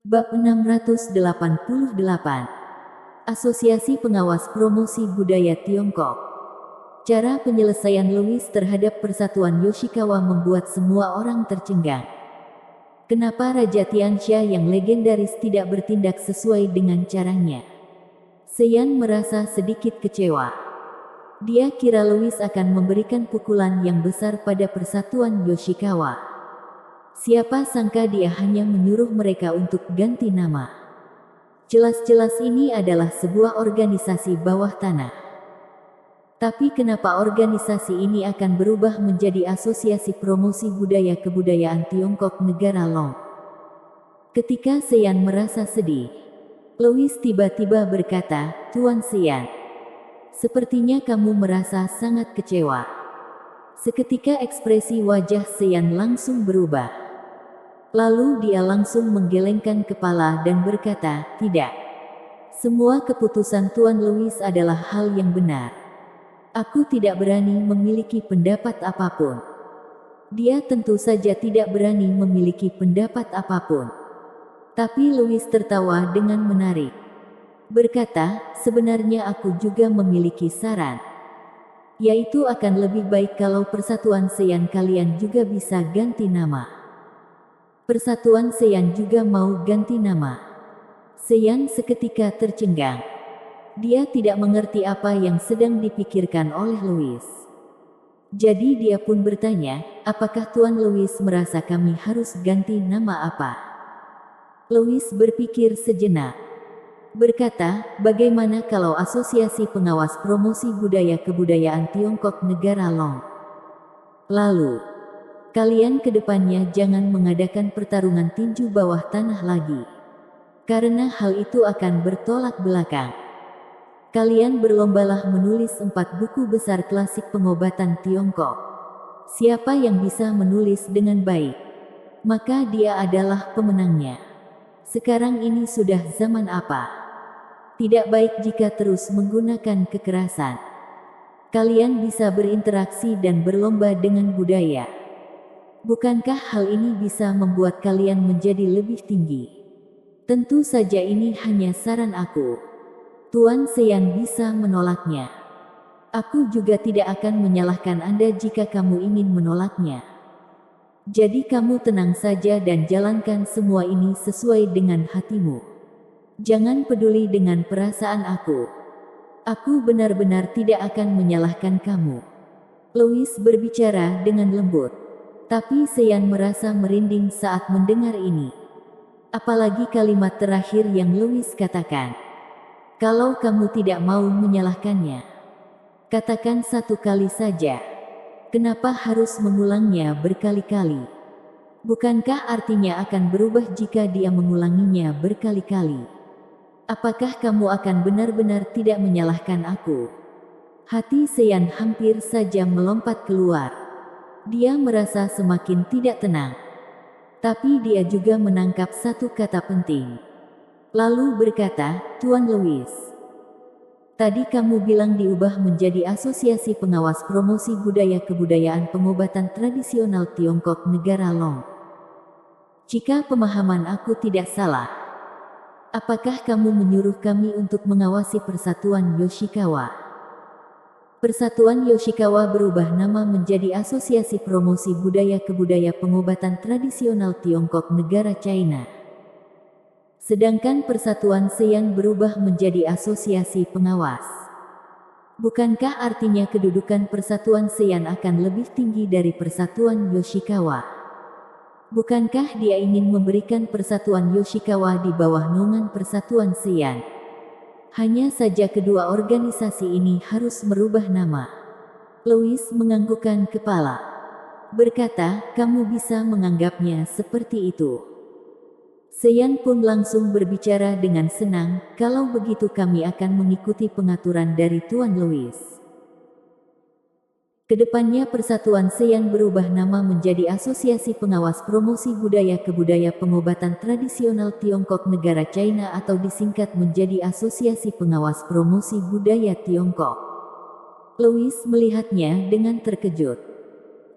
Bab 688. Asosiasi Pengawas Promosi Budaya Tiongkok. Cara penyelesaian Louis terhadap persatuan Yoshikawa membuat semua orang tercengang. Kenapa Raja Tianxia yang legendaris tidak bertindak sesuai dengan caranya? Seiyan merasa sedikit kecewa. Dia kira Louis akan memberikan pukulan yang besar pada persatuan Yoshikawa. Siapa sangka dia hanya menyuruh mereka untuk ganti nama. Jelas-jelas ini adalah sebuah organisasi bawah tanah. Tapi kenapa organisasi ini akan berubah menjadi Asosiasi Promosi Budaya Kebudayaan Tiongkok Negara Long? Ketika Seiyan merasa sedih, Louis tiba-tiba berkata, "Tuan Seiyan, sepertinya kamu merasa sangat kecewa." Seketika ekspresi wajah Seiyan langsung berubah. Lalu dia langsung menggelengkan kepala dan berkata, "Tidak. Semua keputusan Tuan Louis adalah hal yang benar. Aku tidak berani memiliki pendapat apapun." Dia tentu saja tidak berani memiliki pendapat apapun. Tapi Louis tertawa dengan menarik. Berkata, "Sebenarnya aku juga memiliki saran. Yaitu akan lebih baik kalau persatuan Seiyan kalian juga bisa ganti nama." Persatuan Seiyan juga mau ganti nama. Seiyan seketika tercengang. Dia tidak mengerti apa yang sedang dipikirkan oleh Louis. Jadi dia pun bertanya, "Apakah Tuan Louis merasa kami harus ganti nama apa?" Louis berpikir sejenak. Berkata, "Bagaimana kalau Asosiasi Pengawas Promosi Budaya Kebudayaan Tiongkok Negara Long? Lalu, kalian ke depannya jangan mengadakan pertarungan tinju bawah tanah lagi. Karena hal itu akan bertolak belakang. Kalian berlombalah menulis 4 buku besar klasik pengobatan Tiongkok. Siapa yang bisa menulis dengan baik, maka dia adalah pemenangnya. Sekarang ini sudah zaman apa? Tidak baik jika terus menggunakan kekerasan. Kalian bisa berinteraksi dan berlomba dengan budaya. Bukankah hal ini bisa membuat kalian menjadi lebih tinggi? Tentu saja ini hanya saran aku. Tuan Seiyan bisa menolaknya. Aku juga tidak akan menyalahkan Anda jika kamu ingin menolaknya. Jadi kamu tenang saja dan jalankan semua ini sesuai dengan hatimu. Jangan peduli dengan perasaan aku. Aku benar-benar tidak akan menyalahkan kamu." Louis berbicara dengan lembut. Tapi Seiyan merasa merinding saat mendengar ini. Apalagi kalimat terakhir yang Louis katakan. "Kalau kamu tidak mau menyalahkannya, katakan satu kali saja. Kenapa harus mengulangnya berkali-kali? Bukankah artinya akan berubah jika dia mengulanginya berkali-kali? Apakah kamu akan benar-benar tidak menyalahkan aku?" Hati Seiyan hampir saja melompat keluar. Dia merasa semakin tidak tenang. Tapi dia juga menangkap satu kata penting. Lalu berkata, "Tuan Louis, tadi kamu bilang diubah menjadi Asosiasi Pengawas Promosi Budaya Kebudayaan Pengobatan Tradisional Tiongkok Negara Long. Jika pemahaman aku tidak salah, apakah kamu menyuruh kami untuk mengawasi persatuan Yoshikawa?" Persatuan Yoshikawa berubah nama menjadi Asosiasi Promosi Budaya Kebudaya Pengobatan Tradisional Tiongkok Negara China. Sedangkan Persatuan Seiyan berubah menjadi Asosiasi Pengawas. Bukankah artinya kedudukan Persatuan Seiyan akan lebih tinggi dari Persatuan Yoshikawa? Bukankah dia ingin memberikan Persatuan Yoshikawa di bawah naungan Persatuan Seiyan? Hanya saja kedua organisasi ini harus merubah nama. Louis menganggukkan kepala. Berkata, "Kamu bisa menganggapnya seperti itu." Seiyan pun langsung berbicara dengan senang, "Kalau begitu kami akan mengikuti pengaturan dari Tuan Louis." Kedepannya Persatuan Seiyan berubah nama menjadi Asosiasi Pengawas Promosi Budaya Kebudaya Pengobatan Tradisional Tiongkok Negara China atau disingkat menjadi Asosiasi Pengawas Promosi Budaya Tiongkok. Louis melihatnya dengan terkejut.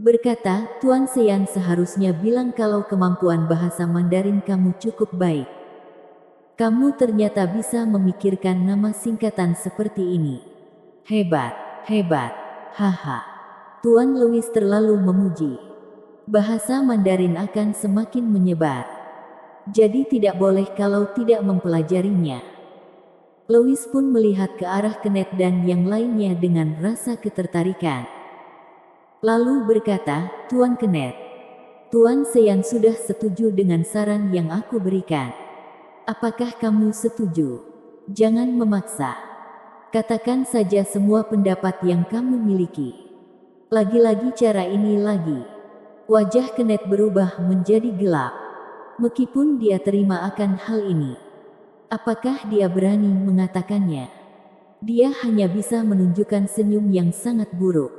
Berkata, "Tuan Seiyan seharusnya bilang kalau kemampuan bahasa Mandarin kamu cukup baik. Kamu ternyata bisa memikirkan nama singkatan seperti ini. Hebat, hebat, haha. Tuan Louis terlalu memuji. Bahasa Mandarin akan semakin menyebar. Jadi tidak boleh kalau tidak mempelajarinya. Louis pun melihat ke arah Kenneth dan yang lainnya dengan rasa ketertarikan. Lalu berkata, Tuan Kenneth, Tuan Sean sudah setuju dengan saran yang aku berikan. Apakah kamu setuju? Jangan memaksa. Katakan saja semua pendapat yang kamu miliki. Lagi-lagi cara ini lagi. Wajah Kenneth berubah menjadi gelap. Meskipun dia terima akan hal ini. Apakah dia berani mengatakannya? Dia hanya bisa menunjukkan senyum yang sangat buruk.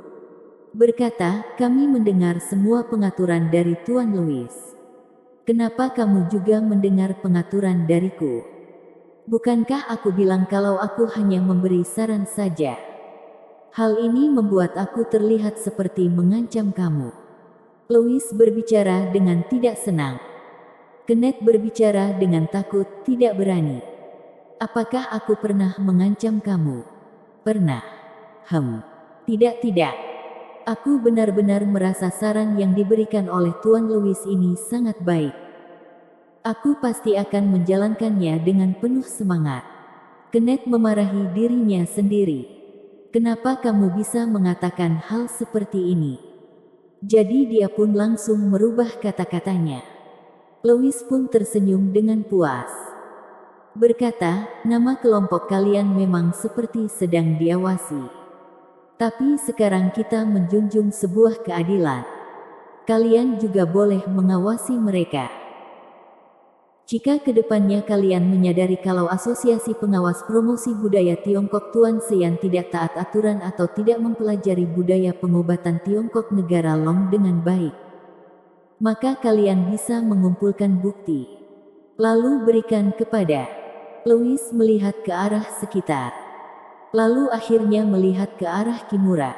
Berkata, kami mendengar semua pengaturan dari Tuan Louis. Kenapa kamu juga mendengar pengaturan dariku? Bukankah aku bilang kalau aku hanya memberi saran saja? Hal ini membuat aku terlihat seperti mengancam kamu. Louis berbicara dengan tidak senang. Kenneth berbicara dengan takut, tidak berani. Apakah aku pernah mengancam kamu? Pernah. Tidak. Aku benar-benar merasa saran yang diberikan oleh Tuan Louis ini sangat baik. Aku pasti akan menjalankannya dengan penuh semangat. Kenneth memarahi dirinya sendiri. Kenapa kamu bisa mengatakan hal seperti ini? Jadi dia pun langsung merubah kata-katanya. Louis pun tersenyum dengan puas. Berkata, nama kelompok kalian memang seperti sedang diawasi. Tapi sekarang kita menjunjung sebuah keadilan. Kalian juga boleh mengawasi mereka. Jika kedepannya kalian menyadari kalau Asosiasi Pengawas Promosi Budaya Tiongkok Tuan Sean tidak taat aturan atau tidak mempelajari budaya pengobatan Tiongkok negara Long dengan baik, maka kalian bisa mengumpulkan bukti. Lalu berikan kepada. Louis melihat ke arah sekitar. Lalu akhirnya melihat ke arah Kimura.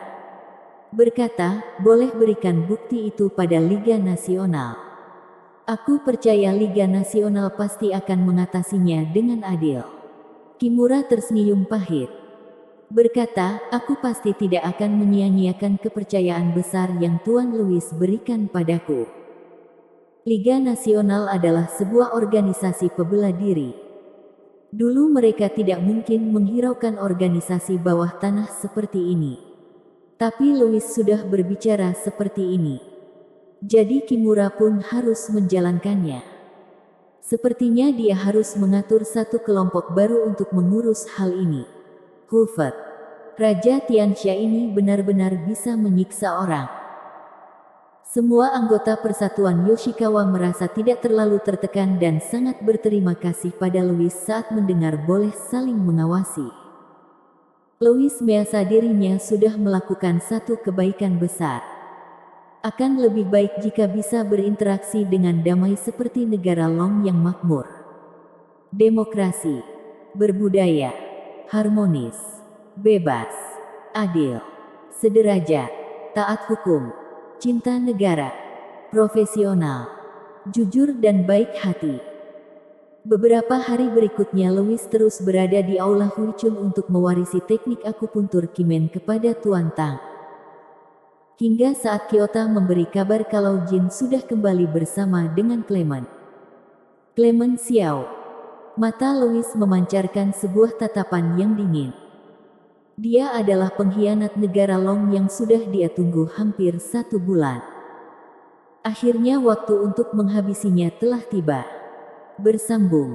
Berkata, boleh berikan bukti itu pada Liga Nasional. Aku percaya Liga Nasional pasti akan mengatasinya dengan adil. Kimura tersenyum pahit. Berkata, aku pasti tidak akan menyia-nyiakan kepercayaan besar yang Tuan Louis berikan padaku. Liga Nasional adalah sebuah organisasi pembela diri. Dulu mereka tidak mungkin menghiraukan organisasi bawah tanah seperti ini. Tapi Louis sudah berbicara seperti ini. Jadi Kimura pun harus menjalankannya. Sepertinya dia harus mengatur satu kelompok baru untuk mengurus hal ini. Hufet. Raja Tianxia ini benar-benar bisa menyiksa orang. Semua anggota Persatuan Yoshikawa merasa tidak terlalu tertekan dan sangat berterima kasih pada Louis saat mendengar boleh saling mengawasi. Louis merasa dirinya sudah melakukan satu kebaikan besar. Akan lebih baik jika bisa berinteraksi dengan damai seperti negara Long yang makmur. Demokrasi, berbudaya, harmonis, bebas, adil, sederajat, taat hukum, cinta negara, profesional, jujur dan baik hati. Beberapa hari berikutnya Louis terus berada di Aula Huichun untuk mewarisi teknik akupuntur Kimen kepada Tuan Tang. Hingga saat Kyota memberi kabar kalau Jin sudah kembali bersama dengan Clement. Clement Xiao. Mata Louis memancarkan sebuah tatapan yang dingin. Dia adalah pengkhianat negara Long yang sudah dia tunggu hampir 1 bulan. Akhirnya waktu untuk menghabisinya telah tiba. Bersambung.